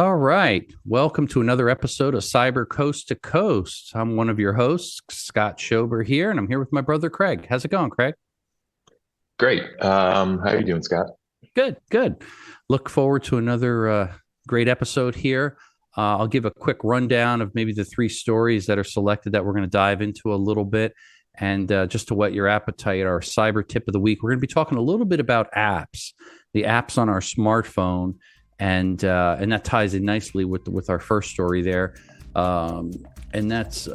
All right. Welcome to another episode of Cyber Coast to Coast. I'm one of your hosts, Scott Schober here, and I'm here with my brother Craig. How's it going, Craig? Great. How are you doing, Scott? Good, good. Look forward to another great episode here. I'll give a quick rundown of maybe the three stories that are selected that we're going to dive into a little bit. And just to whet your appetite, our cyber tip of the week, we're going to be talking a little bit about apps, the apps on our smartphone, and that ties in nicely with our first story there. And that's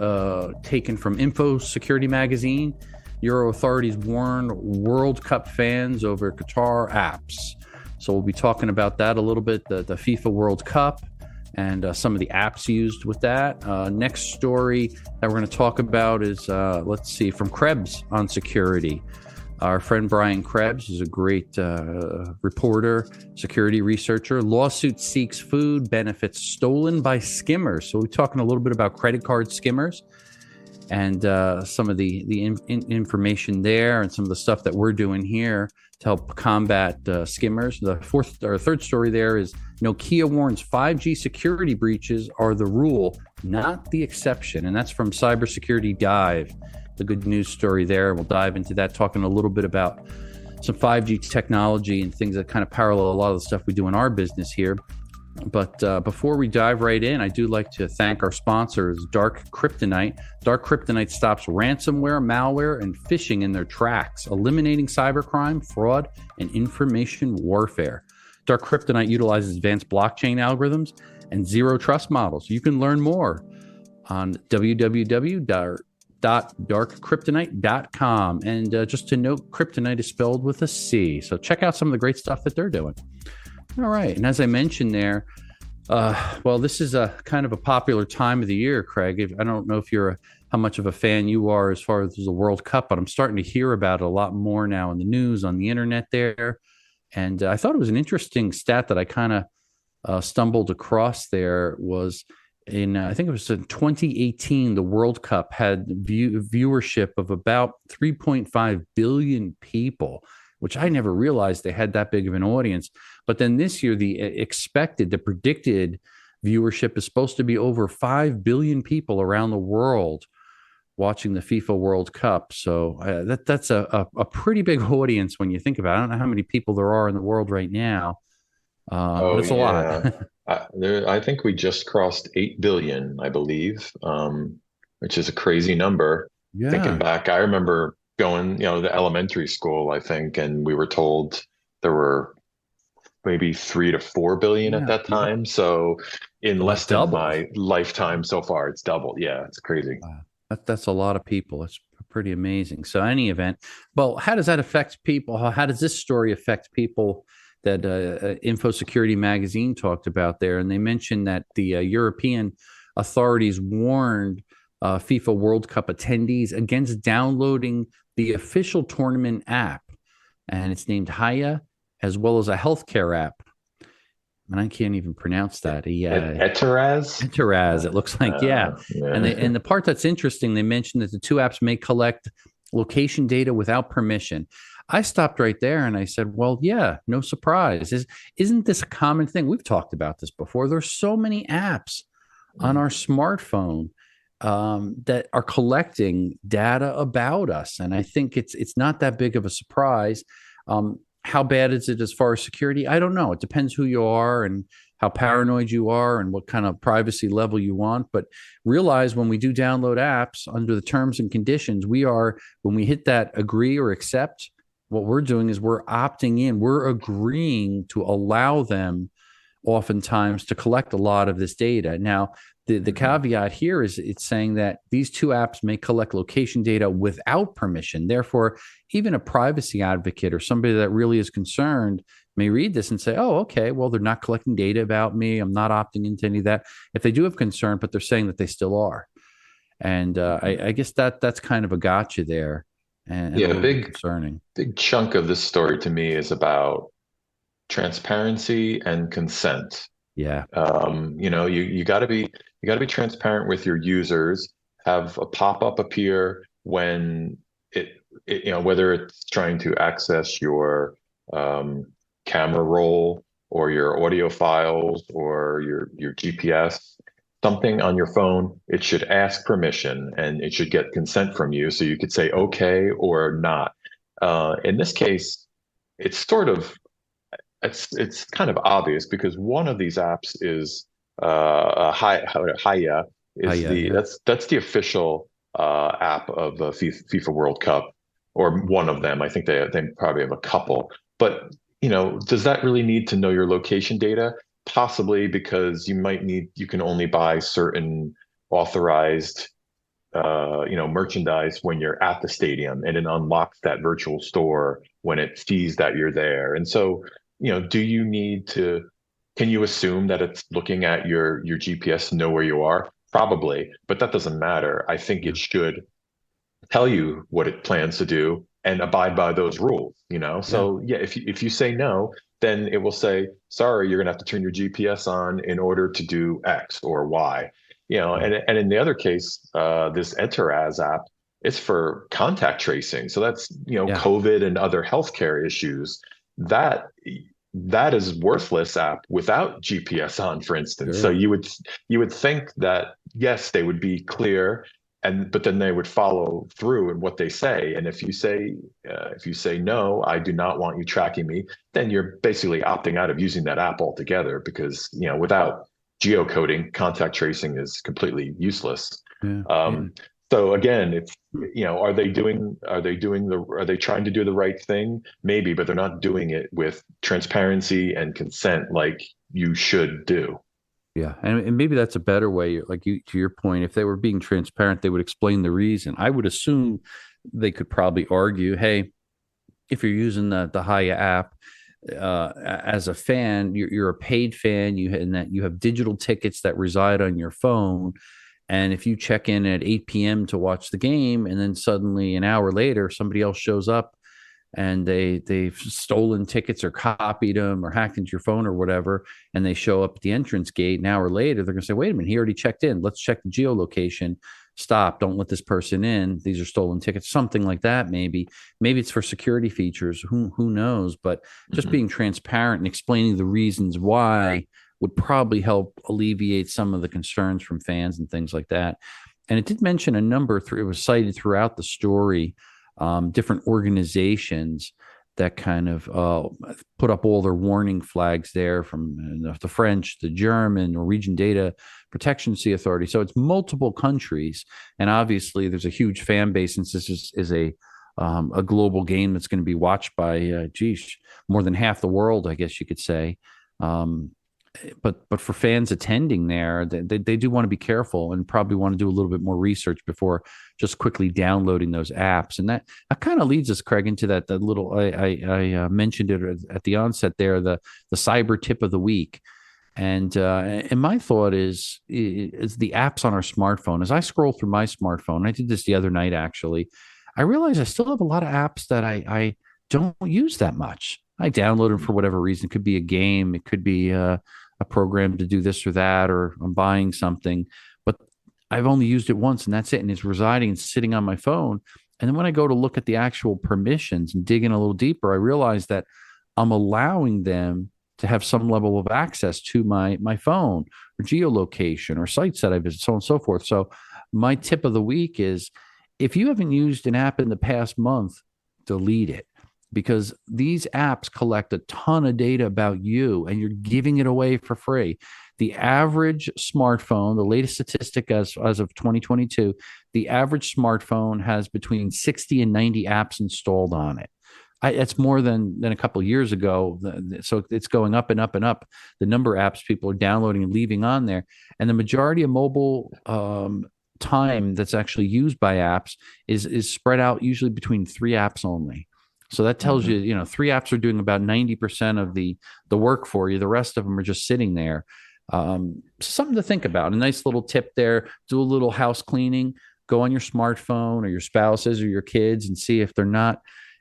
taken from Info Security Magazine. Euro authorities warn World Cup fans over Qatar apps. So we'll be talking about that a little bit, the FIFA World Cup and some of the apps used with that. Next story that we're going to talk about is, let's see, from Krebs on security. Our friend Brian Krebs is a great reporter, security researcher. Lawsuit seeks food benefits stolen by skimmers. So we're talking a little bit about credit card skimmers and some of the information there and some of the stuff that we're doing here to help combat skimmers. The third story there is Nokia warns 5G security breaches are the rule, not the exception. And that's from Cybersecurity Dive, the good news story there. We'll dive into that, talking a little bit about some 5G technology and things that kind of parallel a lot of the stuff we do in our business here. But before we dive right in, I do like to thank our sponsors, Dark Kryptonite. Dark Kryptonite stops ransomware, malware, and phishing in their tracks, eliminating cybercrime, fraud, and information warfare. Dark Kryptonite utilizes advanced blockchain algorithms and zero trust models. You can learn more on www.darkkryptonite.com. And just to note, kryptonite is spelled with a C. So check out some of the great stuff that they're doing. All right. And as I mentioned there, well, this is a kind of a popular time of the year, Craig. I don't know if how much of a fan you are as far as the World Cup, but I'm starting to hear about it a lot more now in the news, on the internet there. And I thought it was an interesting stat that I kind of stumbled across there was I think it was in 2018, the World Cup had viewership of about 3.5 billion people, which I never realized they had that big of an audience. But then this year, the predicted viewership is supposed to be over 5 billion people around the world watching the FIFA World Cup. So that's a pretty big audience when you think about it. I don't know how many people there are in the world right now, but Oh it's a lot. yeah. I think we just crossed 8 billion, I believe, which is a crazy number. Thinking Yeah. back, I remember going, to elementary school, I think, and we were told there were maybe 3 to 4 billion at Yeah. that Yeah. time. So in So less it than doubled. my lifetime so far, it's doubled. Yeah, it's crazy. Wow. That's a lot of people. It's pretty amazing. So, any event, well, how does that affect people? How does this story affect people that Info Security Magazine talked about there? And they mentioned that the European authorities warned FIFA World Cup attendees against downloading the official tournament app, and it's named Haya, as well as a healthcare app. And I can't even pronounce that. Eteraz? Enteraz, it looks like, yeah. Yeah. And the part that's interesting, they mentioned that the two apps may collect location data without permission. I stopped right there and I said, well, yeah, no surprise. Isn't this a common thing? We've talked about this before. There's so many apps on our smartphone that are collecting data about us. And I think it's not that big of a surprise. How bad is it as far as security? I don't know. It depends who you are and how paranoid you are and what kind of privacy level you want. But realize when we do download apps under the terms and conditions, when we hit that agree or accept, what we're doing is we're opting in, we're agreeing to allow them oftentimes to collect a lot of this data. Now, the Mhm. caveat here is it's saying that these two apps may collect location data without permission. Therefore, even a privacy advocate or somebody that really is concerned may read this and say, oh, okay, well, they're not collecting data about me. I'm not opting into any of that. If they do have concern, but they're saying that they still are. And I guess that's kind of a gotcha there and a Yeah, a little bit big concerning. big chunk of this story to me is about transparency and consent. Yeah. You got to be transparent with your users. Have a pop-up appear when whether it's trying to access your um, camera roll or your audio files or your GPS, something on your phone, it should ask permission and it should get consent from you. So you could say okay or not. In this case, it's sort of it's kind of obvious because one of these apps is Haya is Yeah, the yeah, that's the official app of the FIFA World Cup, or one of them. I think they probably have a couple. But does that really need to know your location data? Possibly, because you can only buy certain authorized merchandise when you're at the stadium, and it unlocks that virtual store when it sees that you're there. And so, do you need to, can you assume that it's looking at your GPS to know where you are? Probably, but that doesn't matter. I think yeah, it should tell you what it plans to do and abide by those rules, yeah, So yeah, if you say no, then it will say, sorry, you're gonna have to turn your GPS on in order to do X or Y. yeah, And in the other case, this Enteraz app, it's for contact tracing. So that's, yeah. COVID and other healthcare issues. That that is worthless app without GPS on, for instance. So Sure. you would think that yes, they would be clear, but then they would follow through in what they say. And if you say no, I do not want you tracking me, then you're basically opting out of using that app altogether, because without geocoding, contact tracing is completely useless. Yeah, yeah. So again, it's Hmm. are they trying to do the right thing? Maybe, but they're not doing it with transparency and consent like you should do. Yeah, and maybe that's a better way. Like you, to your point, if they were being transparent, they would explain the reason. I would assume they could probably argue, hey, if you're using the Haya app as a fan, you're a paid fan. And that you have digital tickets that reside on your phone. And if you check in at 8 p.m. to watch the game, and then suddenly an hour later somebody else shows up and they've stolen tickets or copied them or hacked into your phone or whatever, and they show up at the entrance gate an hour later, they're going to say, wait a minute, he already checked in, let's check the geolocation, stop, don't let this person in, these are stolen tickets, something like that. Maybe it's for security features, who knows, but just Mhm. being transparent and explaining the reasons why would probably help alleviate some of the concerns from fans and things like that. And it did mention a number through, it was cited throughout the story, different organizations that kind of put up all their warning flags there, from the French, the German, Norwegian Data Protection Sea Authority. So it's multiple countries, and obviously there's a huge fan base since this is a global game that's going to be watched by, more than half the world, I guess you could say. Um, but for fans attending there, they do want to be careful and probably want to do a little bit more research before just quickly downloading those apps. And that kind of leads us, Craig, into that little I mentioned it at the onset there, the cyber tip of the week. And my thought is the apps on our smartphone. As I scroll through my smartphone, I did this the other night actually. I realized I still have a lot of apps that I don't use that much. I download them for whatever reason. It could be a game, it could be a program to do this or that, or I'm buying something, but I've only used it once and that's it. And it's residing and sitting on my phone. And then when I go to look at the actual permissions and dig in a little deeper, I realize that I'm allowing them to have some level of access to my phone or geolocation or sites that I visit, so on and so forth. So my tip of the week is, if you haven't used an app in the past month, delete it, because these apps collect a ton of data about you and you're giving it away for free. The average smartphone, the latest statistic as of 2022, the average smartphone has between 60 and 90 apps installed on it. It's more than a couple of years ago. So it's going up and up and up. The number of apps people are downloading and leaving on there. And the majority of mobile time that's actually used by apps is spread out usually between three apps only. So that tells you, Mhm. three apps are doing about 90% of the work for you. The rest of them are just sitting there. Something to think about. A nice little tip there: do a little house cleaning. Go on your smartphone or your spouses or your kids and see if they're not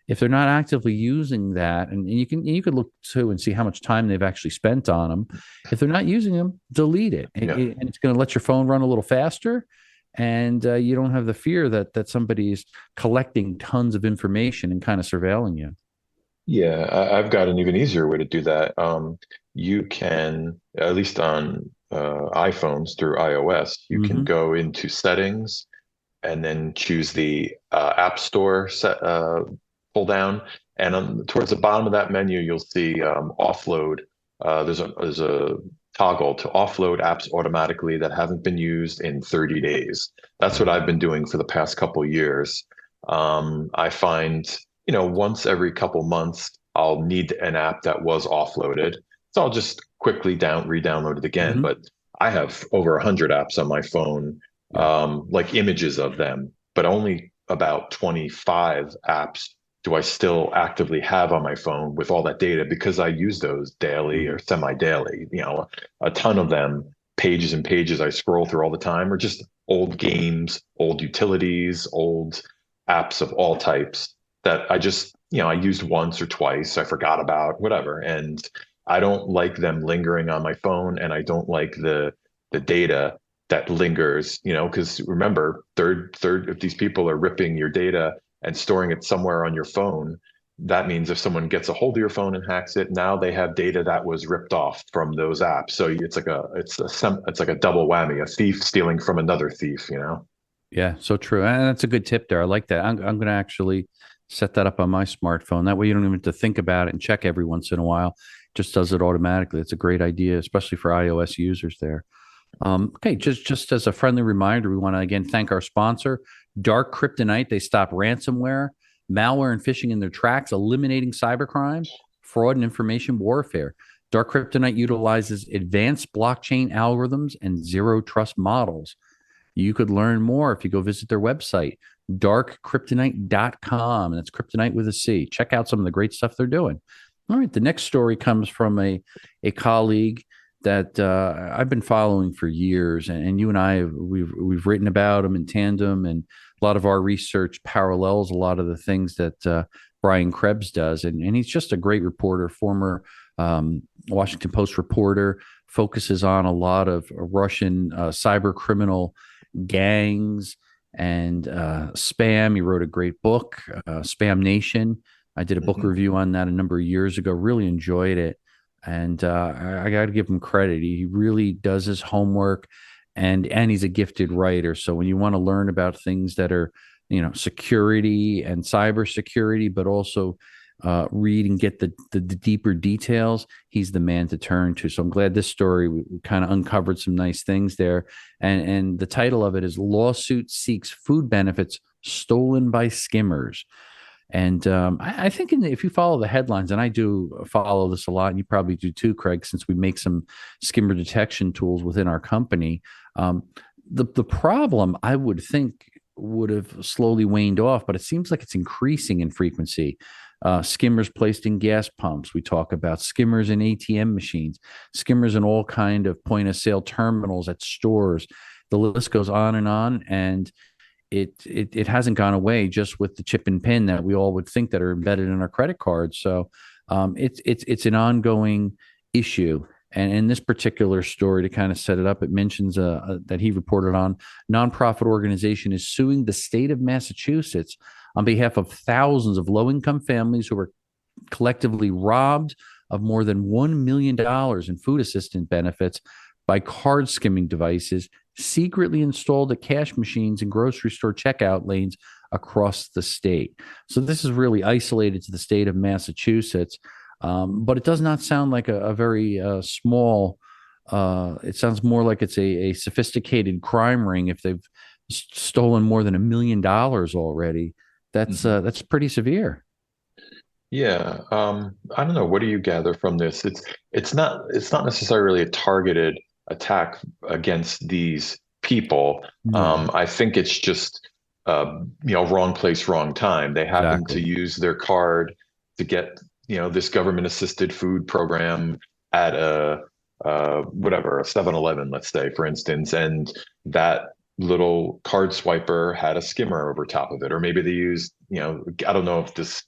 actively using that. And you could look too and see how much time they've actually spent on them. If they're not using them, delete it, Yeah. and it's going to let your phone run a little faster, and you don't have the fear that somebody's collecting tons of information and kind of surveilling you. Yeah, I've got an even easier way to do that. You can, at least on iPhones through iOS, you can Hmm. go into settings and then choose the App Store pull down. And towards the bottom of that menu, you'll see offload. There's a toggle to offload apps automatically that haven't been used in 30 days. That's what I've been doing for the past couple years. I find, once every couple months, I'll need an app that was offloaded. So I'll just quickly re-download it again. Hmm. But I have over 100 apps on my phone, Yeah. like images of them, but only about 25 apps do I still actively have on my phone with all that data because I use those daily Hmm. or semi-daily. A ton of them, pages and pages I scroll through all the time, are just old games, old utilities, old apps of all types that I used once or twice, I forgot about, whatever. And I don't like them lingering on my phone, and I don't like the data that lingers, because remember, if these people are ripping your data and storing it somewhere on your phone, that means if someone gets a hold of your phone and hacks it, now they have data that was ripped off from those apps. So it's like a double whammy, a thief stealing from another thief. Yeah, so true. And that's a good tip there. I like that. I'm going to actually set that up on my smartphone. That way you don't even have to think about it and check every once in a while. It just does it automatically. It's a great idea, especially for iOS users there. Okay, just as a friendly reminder, we want to again thank our sponsor, Dark Kryptonite. They stop ransomware, malware, and phishing in their tracks, eliminating cybercrime, fraud, and information warfare. Dark Kryptonite utilizes advanced blockchain algorithms and zero trust models. You could learn more if you go visit their website, darkkryptonite.com. And it's kryptonite with a C. Check out some of the great stuff they're doing. All right. The next story comes from a colleague that I've been following for years. And you and I, we've written about him in tandem. And a lot of our research parallels a lot of the things that Brian Krebs does. And he's just a great reporter, former Washington Post reporter, focuses on a lot of Russian cyber criminal gangs and spam. He wrote a great book, Spam Nation. I did a book Mhm. review on that a number of years ago. Really enjoyed it, and I got to give him credit. He really does his homework, and he's a gifted writer. So when you want to learn about things that are security and cybersecurity, but also read and get the deeper details, he's the man to turn to. So I'm glad this story we kind of uncovered some nice things there. And the title of it is Lawsuit Seeks Food Benefits Stolen by Skimmers. And I think if you follow the headlines, and I do follow this a lot, and you probably do too, Craig, since we make some skimmer detection tools within our company, the problem I would think would have slowly waned off, but it seems like it's increasing in frequency. Skimmers placed in gas pumps. We talk about skimmers in ATM machines, skimmers in all kind of point of sale terminals at stores. The list goes on, and it hasn't gone away just with the chip and pin that we all would think that are embedded in our credit cards. So it's an ongoing issue. And in this particular story, to kind of set it up, it mentions that he reported on nonprofit organization is suing the state of Massachusetts on behalf of thousands of low income families who were collectively robbed of more than $1 million in food assistance benefits by card skimming devices secretly installed at cash machines and grocery store checkout lanes across the state. So this is really isolated to the state of Massachusetts, but it does not sound like a very small. It sounds more like it's a sophisticated crime ring. If they've stolen more than $1 million already, Mhm. that's pretty severe. Yeah, I don't know. What do you gather from this? It's not necessarily a targeted attack against these people. No, I think it's just wrong place, wrong time. They happen to exactly. use their card to get this government assisted food program at a 7-Eleven, let's say, for instance, and that little card swiper had a skimmer over top of it, or maybe they used, I don't know if this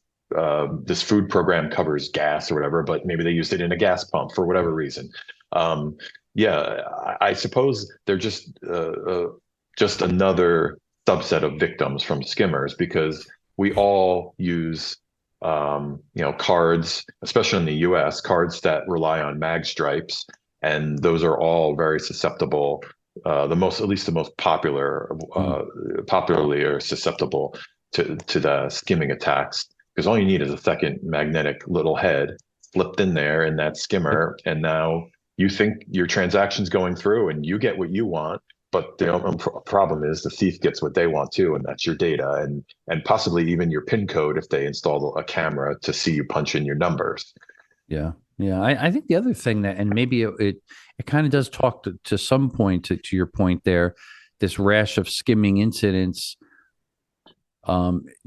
food program covers gas or whatever, but maybe they used it in a gas pump for whatever reason. Um, yeah, I suppose they're just another subset of victims from skimmers because we all use cards, especially in the US, cards that rely on mag stripes, and those are all very susceptible. At least the most Mm, popularly are susceptible to the skimming attacks because all you need is a second magnetic little head slipped in there in that yep. skimmer, and now you think your transaction's going through and you get what you want. But the problem is the thief gets what they want too, and that's your data and possibly even your PIN code if they install a camera to see you punch in your numbers. Yeah. Yeah. I think the other thing that, and maybe it kind of does talk to some point to your point there, this rash of skimming incidents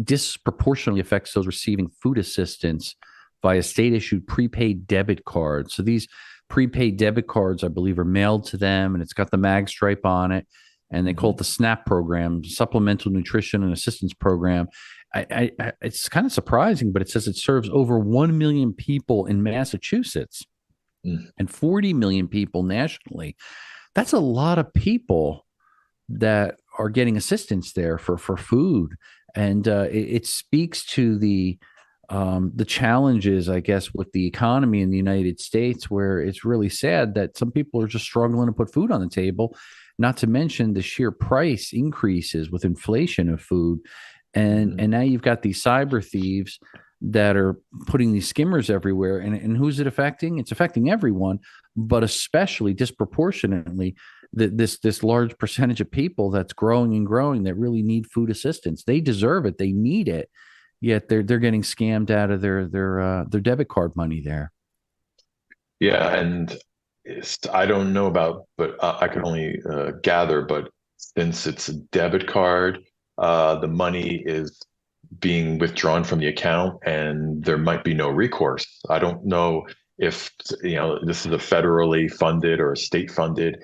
disproportionately affects those receiving food assistance via state issued prepaid debit cards. So these prepaid debit cards, I believe, are mailed to them and it's got the mag stripe on it. And they call it Mhm. the SNAP program, Supplemental Nutrition and Assistance Program. It's kind of surprising, but it says it serves over 1 million people in Massachusetts Mm. and 40 million people nationally. That's a lot of people that are getting assistance there for food, and it speaks to the challenges, I guess, with the economy in the United States, where it's really sad that some people are just struggling to put food on the table. Not to mention the sheer price increases with inflation of food, Mhm. and now you've got these cyber thieves that are putting these skimmers everywhere. And who's it affecting? It's affecting everyone, but especially disproportionately this large percentage of people that's growing and growing that really need food assistance. They deserve it. They need it. Yet they're getting scammed out of their debit card money there. Yeah, and I don't know about, but I can only gather. But since it's a debit card, the money is being withdrawn from the account, and there might be no recourse. I don't know if this is a federally funded or a state funded.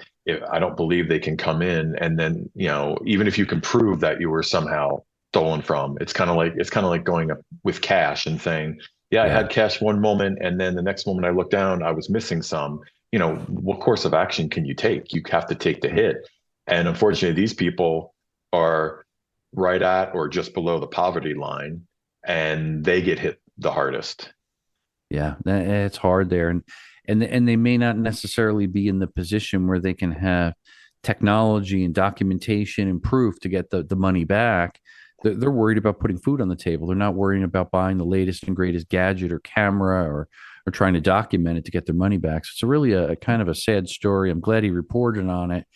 I don't believe they can come in and then even if you can prove that you were somehow stolen from, it's kind of like going up with cash and saying, yeah, I Yeah. had cash one moment, and then the next moment I looked down, I was missing some. What course of action can you take? You have to take the hit. And unfortunately, these people are right at or just below the poverty line, and they get hit the hardest. Yeah, it's hard there, and they may not necessarily be in the position where they can have technology and documentation and proof to get the money back. They're worried about putting food on the table. They're not worrying about buying the latest and greatest gadget or camera or trying to document it to get their money back. So it's really a kind of a sad story. I'm glad he reported on it.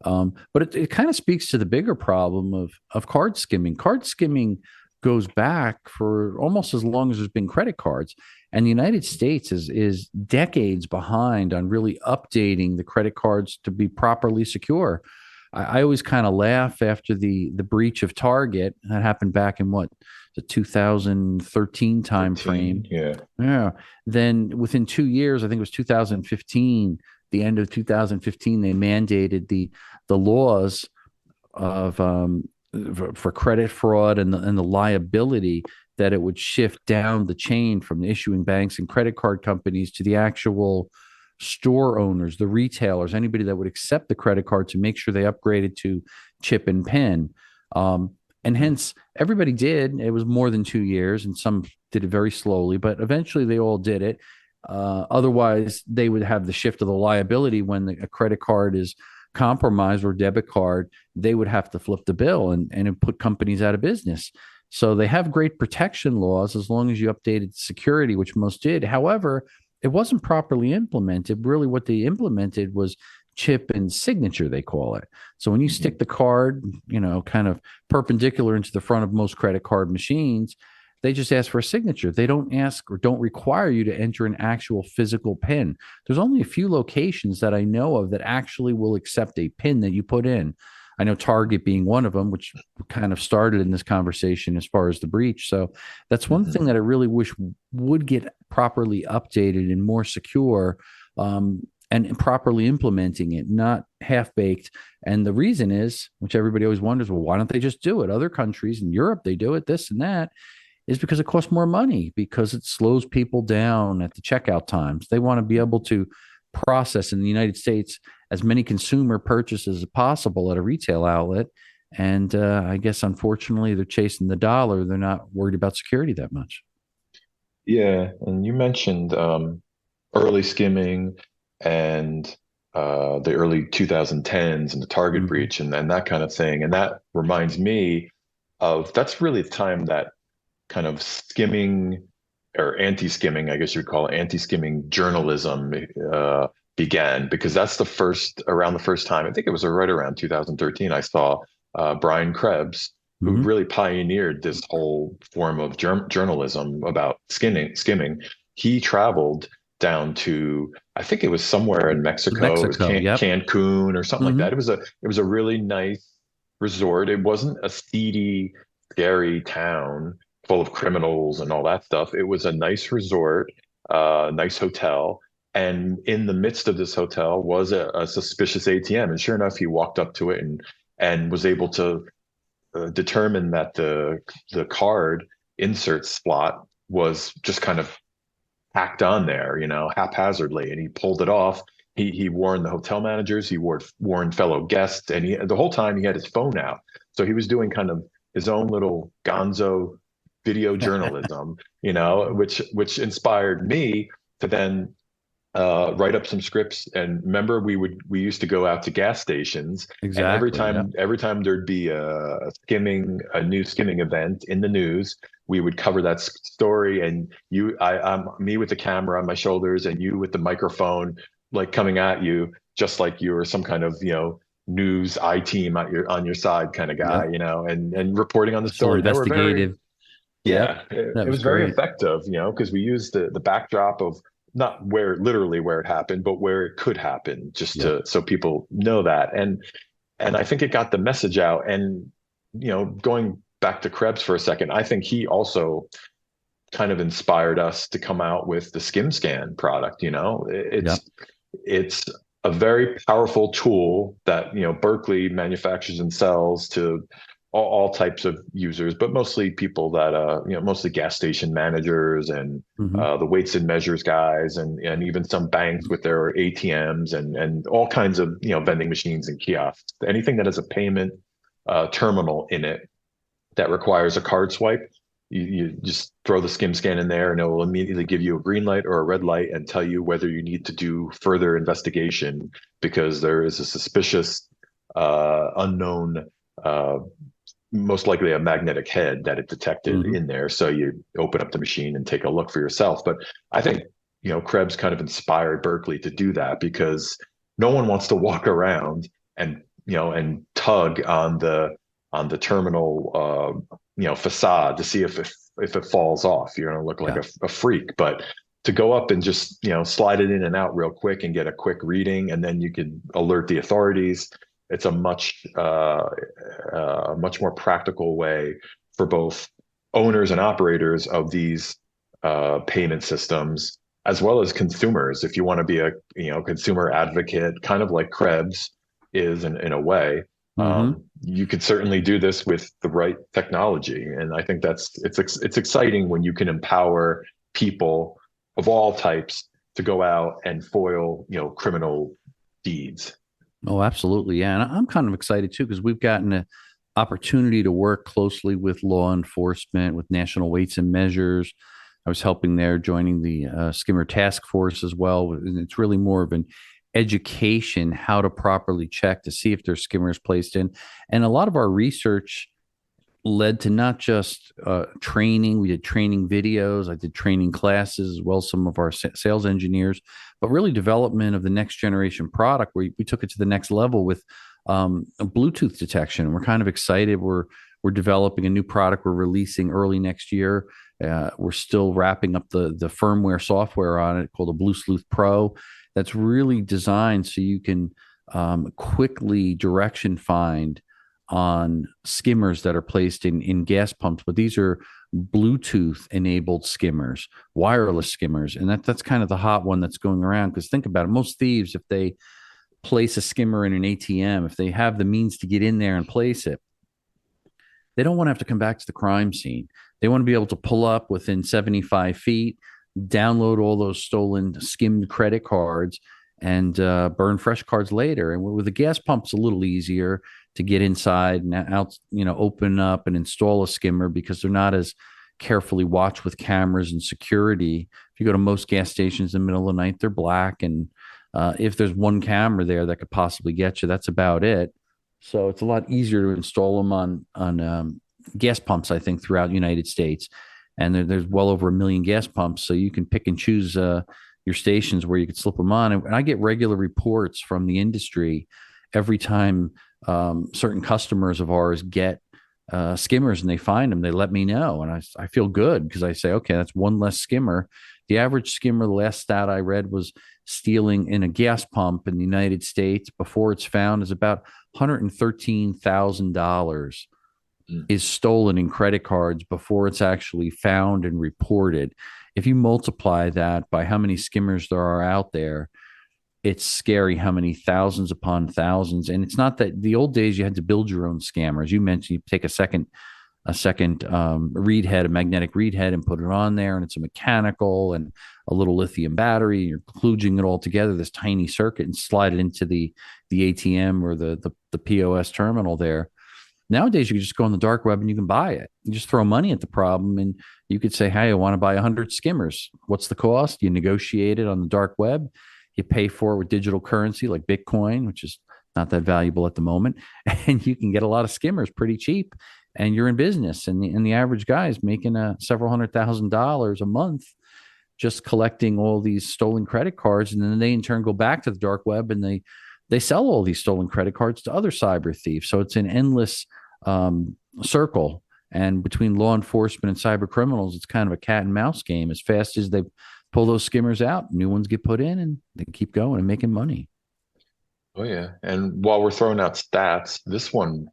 But it kind of speaks to the bigger problem of card skimming. Card skimming goes back for almost as long as there's been credit cards. And the United States is decades behind on really updating the credit cards to be properly secure. I always kind of laugh after the breach of Target that happened back in what, the 2013 time 13, frame. yeah. Yeah. Then within 2 years, I think it was 2015, the end of 2015, they mandated the laws of for credit fraud and the liability that it would shift down the chain from the issuing banks and credit card companies to the actual store owners, the retailers, anybody that would accept the credit card to make sure they upgraded to chip and pin. And hence, everybody did. It was more than 2 years, and some did it very slowly, but eventually they all did it. Otherwise, they would have the shift of the liability when a credit card is compromised or debit card, they would have to flip the bill and it put companies out of business. So they have great protection laws as long as you updated security, which most did. However, it wasn't properly implemented. Really, what they implemented was chip and signature, they call it. So when you Mhm. stick the card, kind of perpendicular into the front of most credit card machines, they just ask for a signature. They don't ask or don't require you to enter an actual physical PIN. There's only a few locations that I know of that actually will accept a PIN that you put in. I know Target being one of them, which kind of started in this conversation as far as the breach. So that's one thing Mhm. that I really wish would get properly updated and more secure, and properly implementing it, not half baked. And the reason is, which everybody always wonders, well, why don't they just do it? Other countries in Europe, they do it, this and that, is because it costs more money, because it slows people down at the checkout times. They want to be able to process in the United States as many consumer purchases as possible at a retail outlet. And I guess, unfortunately, they're chasing the dollar. They're not worried about security that much. Yeah, and you mentioned early skimming and the early 2010s and the target Hmm. breach and that kind of thing. And that reminds me of that's really the time that kind of skimming or anti-skimming, I guess you'd call it anti-skimming journalism began because that's the first around the first time. I think it was right around 2013. I saw Brian Krebs, who Hmm. really pioneered this whole form of journalism about skimming. He traveled down to I think it was somewhere in Mexico. It was Mexico. Yep. Cancun or something like Hmm. that. It was a really nice resort. It wasn't a seedy, scary town full of criminals and all that stuff. It was a nice resort, nice hotel. And in the midst of this hotel was a suspicious ATM. And sure enough, he walked up to it and was able to determine that the card insert slot was just kind of hacked on there, haphazardly, and he pulled it off. He warned the hotel managers, he warned fellow guests, and the whole time he had his phone out. So he was doing kind of his own little gonzo video journalism, which inspired me to then write up some scripts. And remember, we used to go out to gas stations, and every Exactly. Yep. time every time there'd be a new skimming event in the news, we would cover that story. And I'm me with the camera on my shoulders, and you with the microphone, like coming at you, just like you were some kind of news I team on your side kind of guy, Yep. and reporting on the Still story. And they were very investigative. Yep. yeah, it, That it was was very great. effective, because we used the backdrop of not literally where it happened, but where it could happen, just Yep. to so people know that. And I think it got the message out. And going back to Krebs for a second, I think he also kind of inspired us to come out with the SkimScan product. Yep. It's a very powerful tool that Berkeley manufactures and sells to all types of users, but mostly people that mostly gas station managers and Hmm. the weights and measures guys, and even some banks with their ATMs and all kinds of vending machines and kiosks. Anything that has a payment terminal in it that requires a card swipe, you just throw the skim scan in there and it will immediately give you a green light or a red light and tell you whether you need to do further investigation because there is a suspicious unknown, most likely a magnetic head that it detected Hmm. in there. So you open up the machine and take a look for yourself. But I think Krebs kind of inspired Berkeley to do that because no one wants to walk around and tug on the terminal facade to see if it falls off. You're going to look like Yeah. a freak. But to go up and just slide it in and out real quick and get a quick reading, and then you could alert the authorities. It's a much more practical way for both owners and operators of these payment systems, as well as consumers. If you want to be a consumer advocate, kind of like Krebs is in a way, Hmm. you could certainly do this with the right technology. And I think it's exciting when you can empower people of all types to go out and foil criminal deeds. Oh, absolutely. Yeah. And I'm kind of excited too, because we've gotten an opportunity to work closely with law enforcement, with national weights and measures. I was helping there, joining the skimmer task force as well. And it's really more of an education, how to properly check to see if there's skimmers placed in. And a lot of our research led to not just training. We did training videos. I did training classes as well as some of our sales engineers, but really development of the next generation product where we took it to the next level with a Bluetooth detection. We're kind of excited. We're developing a new product we're releasing early next year. We're still wrapping up the firmware software on it called a Blue Sleuth Pro. That's really designed so you can quickly direction find on skimmers that are placed in gas pumps, but these are Bluetooth enabled skimmers, wireless skimmers. And that's kind of the hot one that's going around. Because think about it, most thieves, if they place a skimmer in an ATM, if they have the means to get in there and place it, they don't want to have to come back to the crime scene. They want to be able to pull up within 75 feet, download all those stolen skimmed credit cards, and burn fresh cards later. And with a gas pump, it's a little easier to get inside and out, open up and install a skimmer because they're not as carefully watch with cameras and security. If you go to most gas stations in the middle of the night, they're black, and if there's one camera there that could possibly get you, that's about it. So it's a lot easier to install them on gas pumps, I think, throughout the United States. And there's well over 1 million gas pumps, so you can pick and choose your stations where you could slip them on. And I get regular reports from the industry every time certain customers of ours get skimmers and they find them. They let me know, and I feel good because I say, okay, that's one less skimmer. The average skimmer, the last stat I read, was stealing in a gas pump in the United States before it's found is about $113,000 is stolen in credit cards before it's actually found and reported. If you multiply that by how many skimmers there are out there, it's scary how many thousands upon thousands. And it's not that the old days you had to build your own scammer. As you mentioned, you take a second read head, a magnetic read head, and put it on there, and it's a mechanical and a little lithium battery. You're kludging it all together, this tiny circuit, and slide it into the ATM or the POS terminal there. Nowadays, you can just go on the dark web and you can buy it. You just throw money at the problem, and you could say, "Hey, I want to buy 100 skimmers. What's the cost?" You negotiate it on the dark web. You pay for it with digital currency like Bitcoin, which is not that valuable at the moment, and you can get a lot of skimmers pretty cheap. And you're in business, and the average guy is making several $100,000 a month just collecting all these stolen credit cards, and then they in turn go back to the dark web and they sell all these stolen credit cards to other cyber thieves. So it's an endless circle. And between law enforcement and cyber criminals, it's kind of a cat and mouse game. As fast as they pull those skimmers out, new ones get put in, and they keep going and making money. Oh yeah. And while we're throwing out stats, this one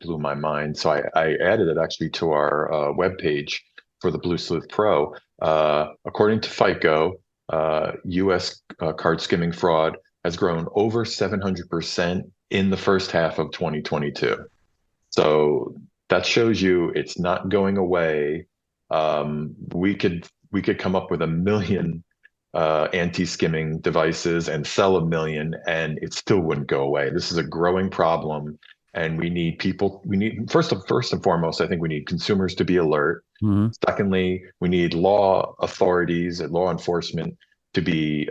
blew my mind. So I added it actually to our webpage for the Blue Sleuth Pro. According to FICO, U.S. Card skimming fraud has grown over 700% in the first half of 2022. So that shows you it's not going away. We could come up with 1 million anti-skimming devices and sell 1 million, and it still wouldn't go away. This is a growing problem, and we need people. We need first and foremost, I think we need consumers to be alert. Mm-hmm. Secondly, we need law authorities and law enforcement to be,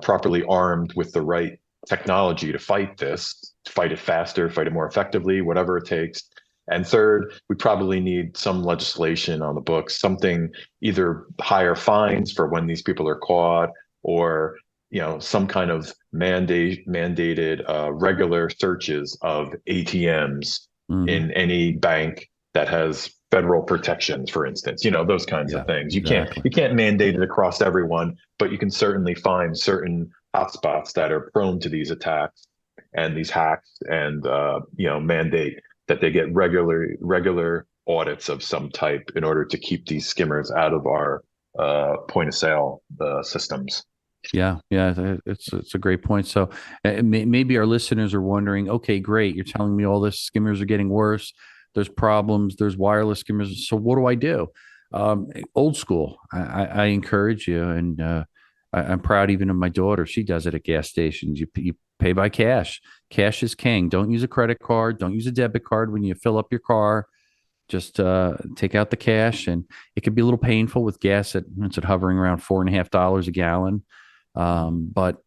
properly armed with the right technology to fight this, fight it faster, fight it more effectively, whatever it takes. And third, we probably need some legislation on the books, something either higher fines for when these people are caught, or some kind of mandated regular searches of ATMs Mm-hmm. in any bank that has federal protections, for instance. Those kinds Yeah, of things. You can't exactly. you can't mandate it across everyone, but you can certainly find certain hotspots that are prone to these attacks and these hacks, and mandate that they get regular audits of some type in order to keep these skimmers out of our point of sale systems. Yeah, yeah, it's a great point. So maybe our listeners are wondering, okay, great, you're telling me all this skimmers are getting worse. There's problems. There's wireless skimmers. So what do I do? Old school. I encourage you, and I'm proud even of my daughter. She does it at gas stations. You pay by cash. Cash is king. Don't use a credit card. Don't use a debit card when you fill up your car. Just take out the cash, and it can be a little painful with gas it's at hovering around $4.50 a gallon. But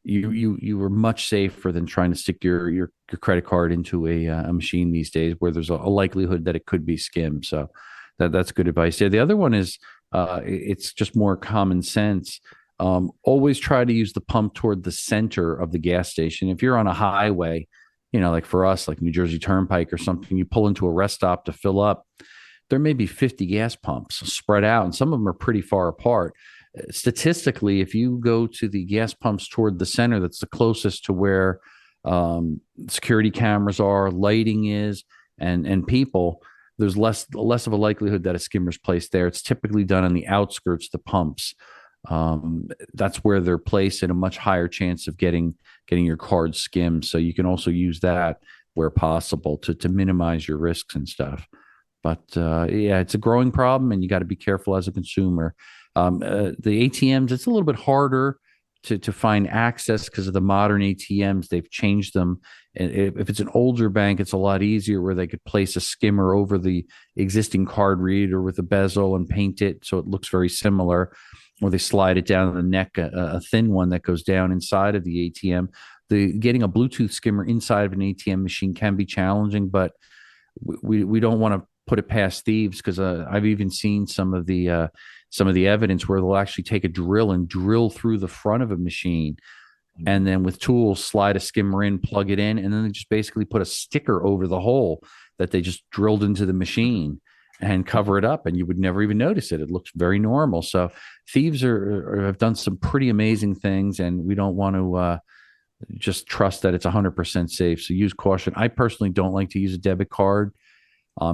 you were much safer than trying to stick your credit card into a machine these days, where there's a likelihood that it could be skimmed. So that's good advice. Yeah, the other one is it's just more common sense. Always try to use the pump toward the center of the gas station. If you're on a highway, like for us, like New Jersey Turnpike or something, you pull into a rest stop to fill up, there may be 50 gas pumps spread out, and some of them are pretty far apart. Statistically, if you go to the gas pumps toward the center, that's the closest to where security cameras are, lighting is, and people, there's less of a likelihood that a skimmer's placed there. It's typically done on the outskirts of the pumps. That's where they're placed, and a much higher chance of getting your card skimmed. So you can also use that where possible to minimize your risks and stuff. But yeah, it's a growing problem, and you got to be careful as a consumer. The ATMs, it's a little bit harder to find access because of the modern ATMs. They've changed them. And if it's an older bank, it's a lot easier where they could place a skimmer over the existing card reader with a bezel and paint it so it looks very similar, or they slide it down the neck, a thin one that goes down inside of the ATM. The getting a Bluetooth skimmer inside of an ATM machine can be challenging, but we don't want to put it past thieves, because I've even seen some of the evidence where they'll actually take a drill and drill through the front of a machine, and then with tools slide a skimmer in, plug it in, and then they just basically put a sticker over the hole that they just drilled into the machine and cover it up, and you would never even notice it. It looks very normal. So thieves have done some pretty amazing things, and we don't want to just trust that it's 100% safe. So use caution. I personally don't like to use a debit card.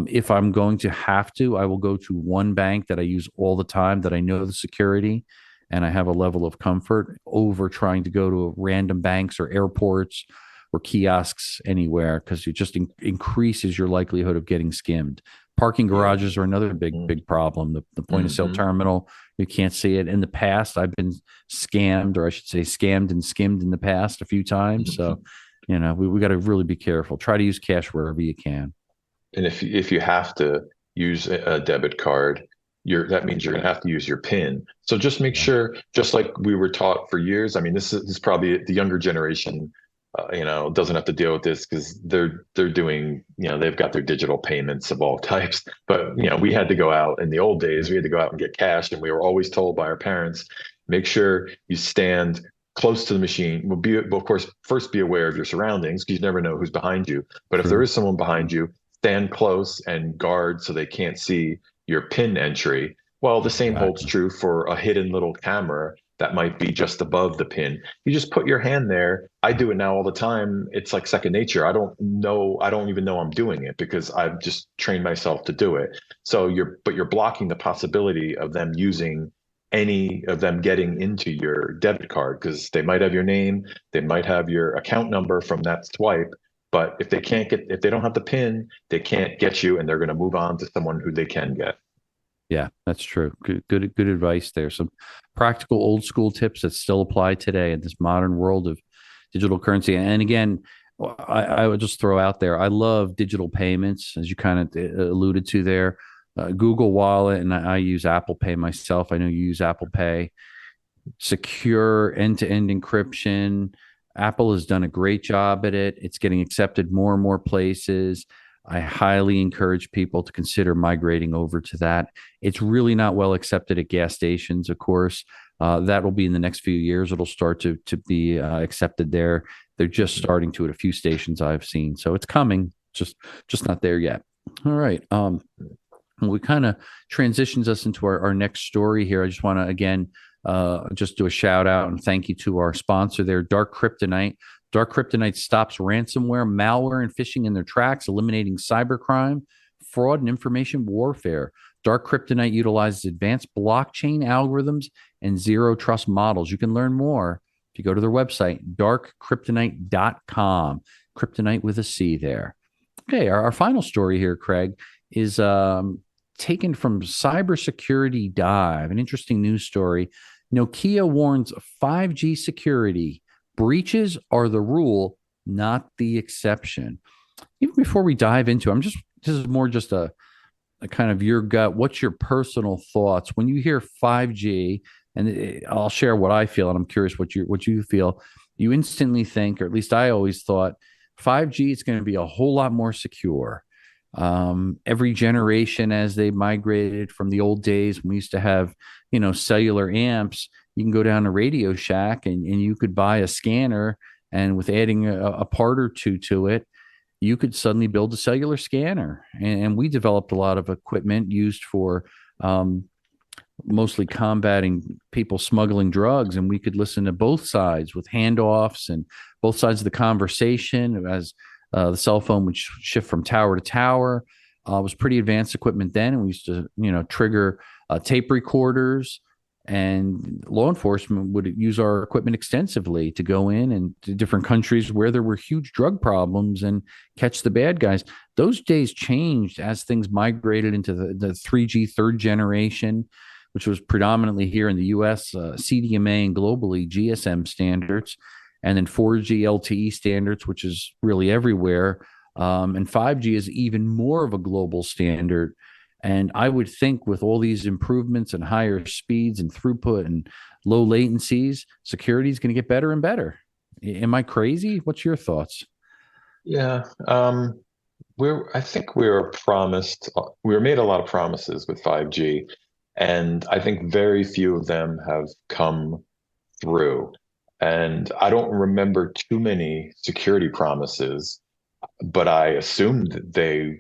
If I'm going to have to, I will go to one bank that I use all the time, that I know the security and I have a level of comfort, over trying to go to random banks or airports or kiosks anywhere, because it just increases your likelihood of getting skimmed. Parking garages are another big problem. The point of sale terminal, you can't see it. In the past, I've been scammed, or I should say scammed and skimmed in the past a few times. So, we got to really be careful. Try to use cash wherever you can. And if you have to use a debit card, that means you're going to have to use your PIN. So just make sure, just like we were taught for years. I mean, this is probably the younger generation, doesn't have to deal with this because they're doing, they've got their digital payments of all types. But we had to go out in the old days. We had to go out and get cash, and we were always told by our parents, make sure you stand close to the machine. Well, of course, first be aware of your surroundings, because you never know who's behind you. But if there is someone behind you, stand close and guard so they can't see your PIN entry. Well, the same holds true for a hidden little camera that might be just above the PIN. You just put your hand there. I do it now all the time. It's like second nature. I don't even know I'm doing it, because I've just trained myself to do it. So you're blocking the possibility of them using any of them getting into your debit card, because they might have your name, they might have your account number from that swipe. But if they don't have the PIN, they can't get you, and they're going to move on to someone who they can get. Yeah, that's true. Good advice there. Some practical old school tips that still apply today in this modern world of digital currency. And again, I would just throw out there, I love digital payments, as you kind of alluded to there. Google Wallet, and I use Apple Pay myself. I know you use Apple Pay. Secure end-to-end encryption. Apple has done a great job at it. It's getting accepted more and more places. I highly encourage people to consider migrating over to that. It's really not well accepted at gas stations, of course. That will be in the next few years. It'll start to be accepted there. They're just starting to at a few stations I've seen. So it's coming, just not there yet. All right. We kind of transitions us into our next story here. I just want to, again, just do a shout out and thank you to our sponsor there, Dark Kryptonite. Dark Kryptonite stops ransomware, malware, and phishing in their tracks, eliminating cybercrime, fraud, and information warfare. Dark Kryptonite utilizes advanced blockchain algorithms and zero trust models. You can learn more if you go to their website, darkkryptonite.com. Kryptonite with a C there. Okay, our final story here, Craig, is taken from Cybersecurity Dive, an interesting news story. Nokia warns 5G security breaches are the rule, not the exception. Even before we dive into it, this is more just a kind of your gut. What's your personal thoughts when you hear 5G? And I'll share what I feel, and I'm curious what you feel. You instantly think, or at least I always thought, 5G is going to be a whole lot more secure. Every generation, as they migrated from the old days when we used to have, cellular amps, you can go down to Radio Shack and you could buy a scanner, and with adding a part or two to it, you could suddenly build a cellular scanner. And we developed a lot of equipment used for mostly combating people smuggling drugs, and we could listen to both sides with handoffs and both sides of the conversation as the cell phone would shift from tower to tower. It was pretty advanced equipment then, and we used to, trigger tape recorders, and law enforcement would use our equipment extensively to go in and to different countries where there were huge drug problems and catch the bad guys. Those days changed as things migrated into the 3G third generation, which was predominantly here in the US, CDMA, and globally GSM standards. and then 4G LTE standards, which is really everywhere. And 5G is even more of a global standard. And I would think with all these improvements and higher speeds and throughput and low latencies, security is going to get better and better. Am I crazy? What's your thoughts? Yeah. I think we were made a lot of promises with 5G, and I think very few of them have come through. And I don't remember too many security promises, but I assumed that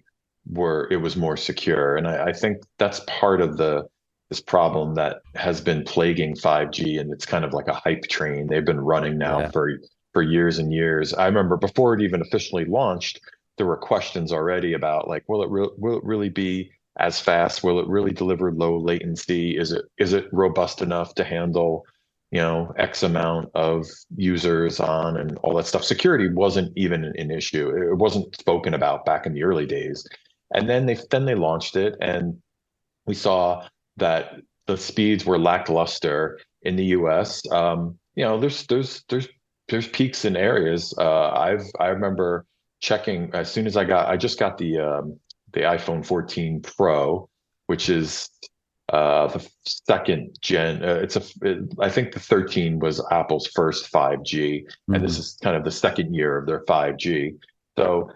it was more secure. And I think that's part of this problem that has been plaguing 5G, and it's kind of like a hype train. They've been running now Yeah. for years and years. I remember before it even officially launched, there were questions already about like, will it really be as fast? Will it really deliver low latency? Is it robust enough to handle, X amount of users on and all that stuff? Security wasn't even an issue. It wasn't spoken about back in the early days. And then they launched it, and we saw that the speeds were lackluster in the US. There's peaks in areas. I remember checking as soon as I just got the iPhone 14 Pro, which is the second gen. I think the 13 was Apple's first 5G, and this Mhm. is kind of the second year of their 5G. So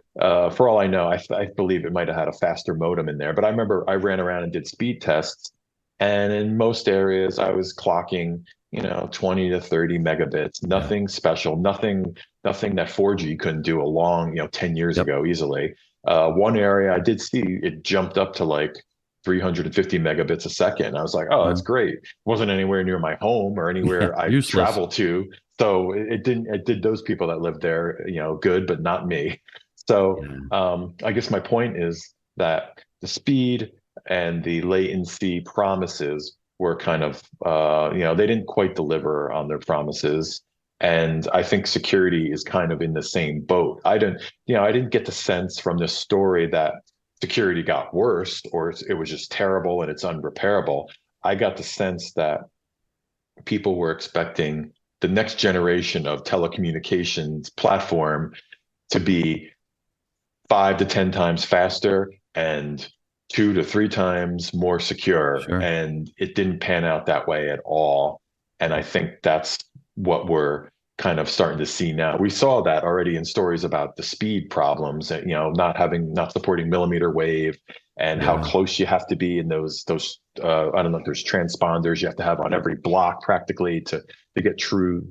for all I know, I believe it might have had a faster modem in there. But I remember I ran around and did speed tests, and in most areas I was clocking, 20 to 30 megabits. Yeah. Nothing special, nothing that 4G couldn't do 10 years Yep. ago easily. One area I did see it jumped up to like 350 megabits a second. I was like, oh, that's Well, great. It wasn't anywhere near my home or yeah. anywhere I Useless. travel to. So it did those people that live there, good, but not me. So Yeah. I guess my point is that the speed and the latency promises were kind of, they didn't quite deliver on their promises. And I think security is kind of in the same boat. I didn't get the sense from this story that security got worse or it was just terrible and it's unrepairable. I got the sense that people were expecting the next generation of telecommunications platform to be 5 to 10 times faster and 2 to 3 times more secure. Sure. And it didn't pan out that way at all. And I think that's what we're kind of starting to see now. We saw that already in stories about the speed problems, and, not supporting millimeter wave and how Yeah. close you have to be in I don't know if there's transponders you have to have on every block practically to get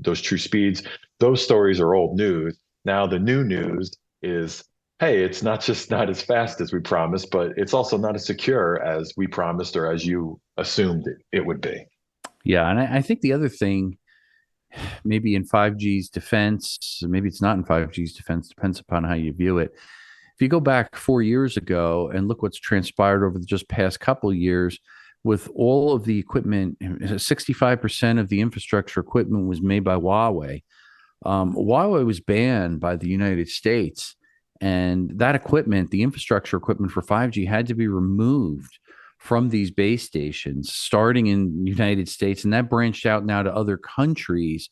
those true speeds. Those stories are old news. Now the new news is, hey, it's not just not as fast as we promised, but it's also not as secure as we promised or as you assumed it would be. Yeah. And I think the other thing, maybe in 5G's defense, maybe it's not in 5G's defense, depends upon how you view it. If you go back 4 years ago and look what's transpired over the just past couple of years, with all of the equipment, 65% of the infrastructure equipment was made by Huawei. Huawei was banned by the United States, and that equipment, the infrastructure equipment for 5G, had to be removed from these base stations, starting in the United States, and that branched out now to other countries.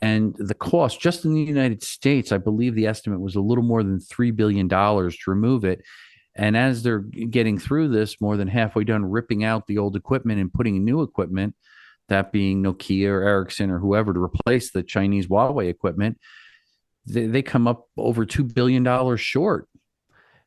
And the cost just in the United States, I believe the estimate was a little more than $3 billion to remove it. And as they're getting through this, more than halfway done ripping out the old equipment and putting in new equipment, that being Nokia or Ericsson or whoever, to replace the Chinese Huawei equipment, they come up over $2 billion short.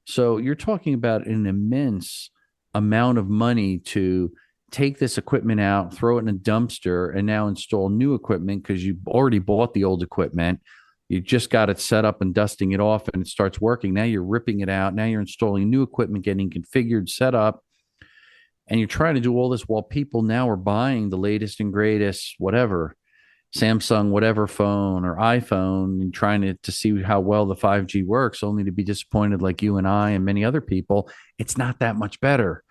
So you're talking about an immense amount of money to take this equipment out, throw it in a dumpster, and now install new equipment because you already bought the old equipment. You just got it set up and dusting it off, and it starts working. Now you're ripping it out. Now you're installing new equipment, getting configured, set up, and you're trying to do all this while people now are buying the latest and greatest, whatever, Samsung, whatever phone or iPhone, and trying to see how well the 5G works, only to be disappointed like you and I and many other people. It's not that much better.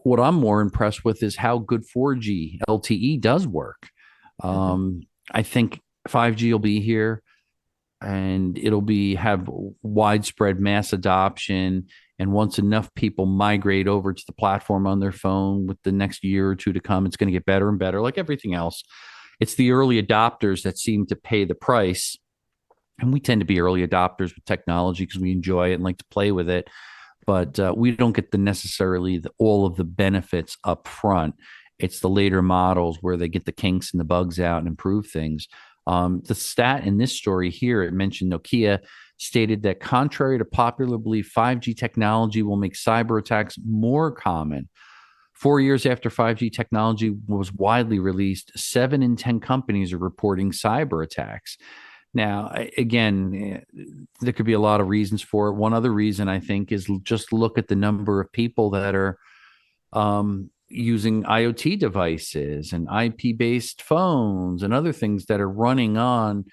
What I'm more impressed with is how good 4G LTE does work. Mhm. I think 5G will be here and it'll be have widespread mass adoption. And once enough people migrate over to the platform on their phone with the next year or two to come, it's going to get better and better, like everything else. It's the early adopters that seem to pay the price. And we tend to be early adopters with technology because we enjoy it and like to play with it, but we don't get the necessarily all of the benefits up front. It's the later models where they get the kinks and the bugs out and improve things. The stat in this story here, it mentioned Nokia stated that contrary to popular belief, 5G technology will make cyber attacks more common. 4 years after 5G technology was widely released, 7 in 10 companies are reporting cyber attacks. Now, again, there could be a lot of reasons for it. One other reason I think is just look at the number of people that are using IoT devices and IP-based phones and other things that are running on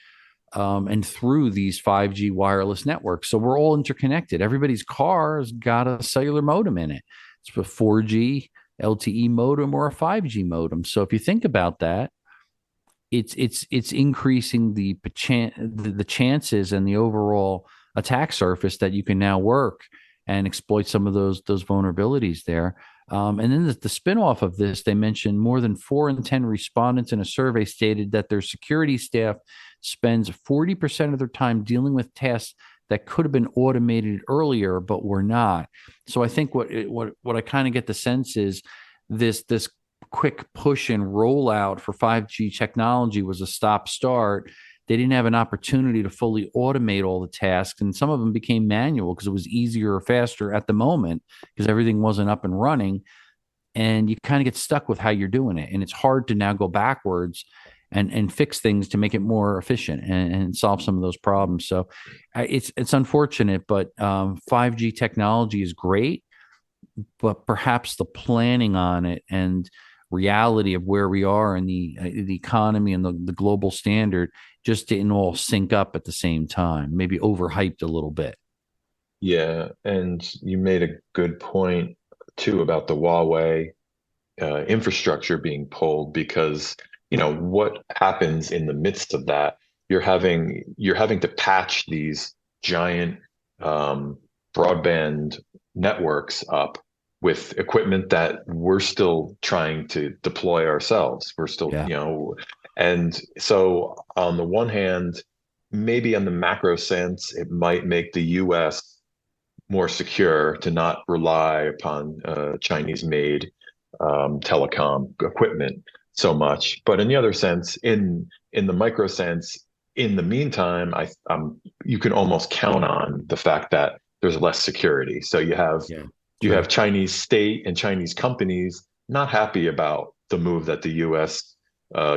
and through these 5G wireless networks. So we're all interconnected. Everybody's car has got a cellular modem in it. It's a 4G LTE modem or a 5G modem. So if you think about that, it's increasing the chances and the overall attack surface that you can now work and exploit some of those vulnerabilities there. And then the spinoff of this, they mentioned more than 4 in 10 respondents in a survey stated that their security staff spends 40% of their time dealing with tasks that could have been automated earlier, but were not. So I think what I kind of get the sense is this quick push and rollout for 5G technology was a stop start. They didn't have an opportunity to fully automate all the tasks, and some of them became manual because it was easier or faster at the moment because everything wasn't up and running. And you kind of get stuck with how you're doing it, and it's hard to now go backwards and fix things to make it more efficient and solve some of those problems. So it's unfortunate, but 5G technology is great, but perhaps the planning on it and reality of where we are in the economy and the global standard just didn't all sync up at the same time, maybe overhyped a little bit. Yeah, and you made a good point too about the Huawei infrastructure being pulled because what happens in the midst of that. You're having to patch these giant broadband networks up with equipment that we're still trying to deploy ourselves. We're still, Yeah. and so on the one hand, maybe in the macro sense, it might make the US more secure to not rely upon Chinese-made telecom equipment so much. But in the other sense, in the micro sense, in the meantime, you can almost count on the fact that there's less security. So you have Yeah. you True. have Chinese state and Chinese companies not happy about the move that the U.S.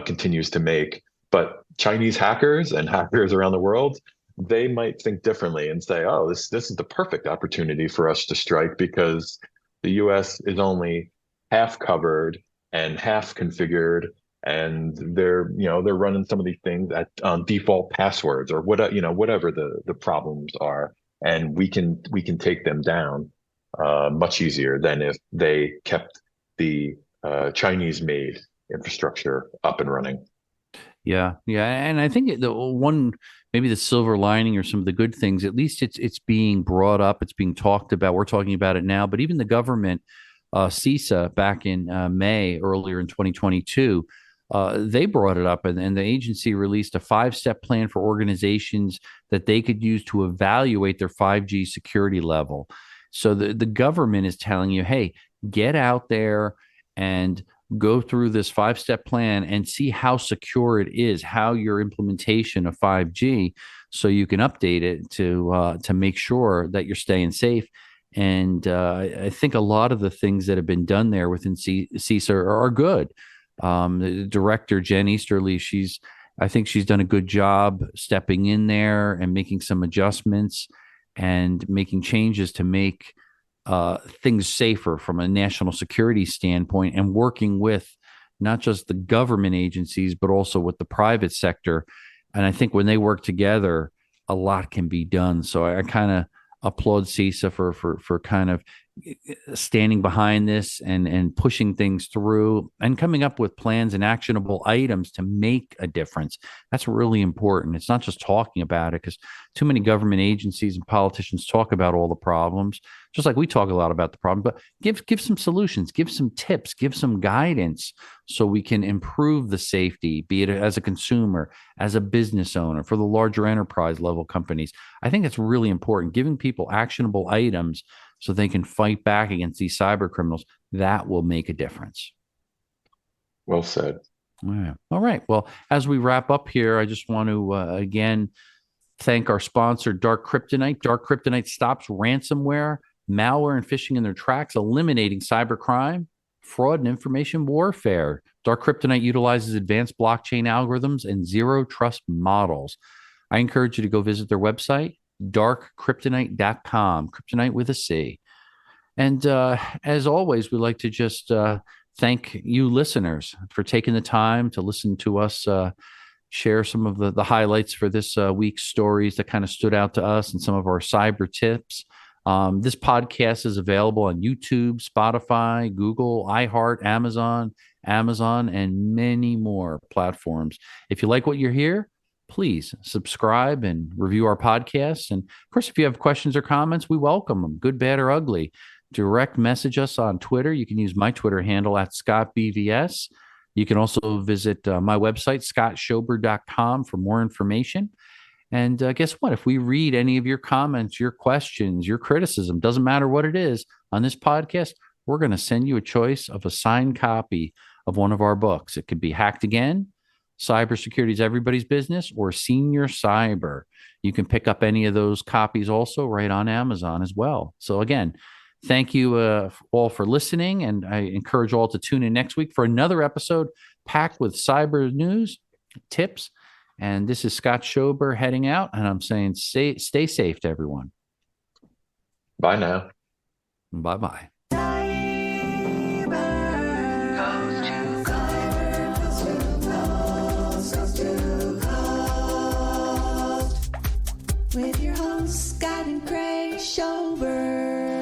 Continues to make, but Chinese hackers and hackers around the world, they might think differently and say, "Oh, this is the perfect opportunity for us to strike because the U.S. is only half covered and half configured, and they're running some of these things at on default passwords or whatever the problems are, and we can take them down much easier than if they kept the Chinese made infrastructure up and running." Yeah, yeah, and I think the one maybe the silver lining or some of the good things, at least it's being brought up, it's being talked about. We're talking about it now, but even the government, CISA, back in May earlier in 2022, they brought it up, and the agency released a 5-step plan for organizations that they could use to evaluate their 5G security level. So the government is telling you, hey, get out there and go through this 5-step plan and see how secure it is, how your implementation of 5G, so you can update it to make sure that you're staying safe. And I think a lot of the things that have been done there within CISA are good. The director, Jen Easterly, I think she's done a good job stepping in there and making some adjustments and making changes to make things safer from a national security standpoint, and working with not just the government agencies, but also with the private sector. And I think when they work together, a lot can be done. So I kind of applaud CISA for kind of standing behind this and pushing things through and coming up with plans and actionable items to make a difference. That's really important. It's not just talking about it, because too many government agencies and politicians talk about all the problems, just like we talk a lot about the problem, but give some solutions, give some tips, give some guidance so we can improve the safety, be it as a consumer, as a business owner, for the larger enterprise level companies. I think that's really important, giving people actionable items so they can fight back against these cyber criminals. That will make a difference. Well said. All right. Well, as we wrap up here, I just want to again thank our sponsor, Dark Kryptonite. Dark Kryptonite stops ransomware, malware, and phishing in their tracks, eliminating cybercrime, fraud, and information warfare. Dark Kryptonite utilizes advanced blockchain algorithms and zero trust models. I encourage you to go visit their website, darkkryptonite.com, kryptonite with a C. And as always, we like to just thank you listeners for taking the time to listen to us share some of the highlights for this week's stories that kind of stood out to us and some of our cyber tips. This podcast is available on YouTube, Spotify, Google, iHeart, Amazon, and many more platforms. If you like what you hear, please subscribe and review our podcasts. And of course, if you have questions or comments, we welcome them, good, bad, or ugly. Direct message us on Twitter. You can use my Twitter handle at ScottBVS. You can also visit my website, scottschober.com, for more information. And guess what? If we read any of your comments, your questions, your criticism, doesn't matter what it is, on this podcast, we're going to send you a choice of a signed copy of one of our books. It could be Hacked Again, Cybersecurity is Everybody's Business, or Senior Cyber. You can pick up any of those copies also right on Amazon as well. So again, thank you all for listening, and I encourage all to tune in next week for another episode packed with cyber news, tips. And this is Scott Schober heading out, and I'm saying stay safe to everyone. Bye now. Bye-bye. With your host, Scott and Craig Schober.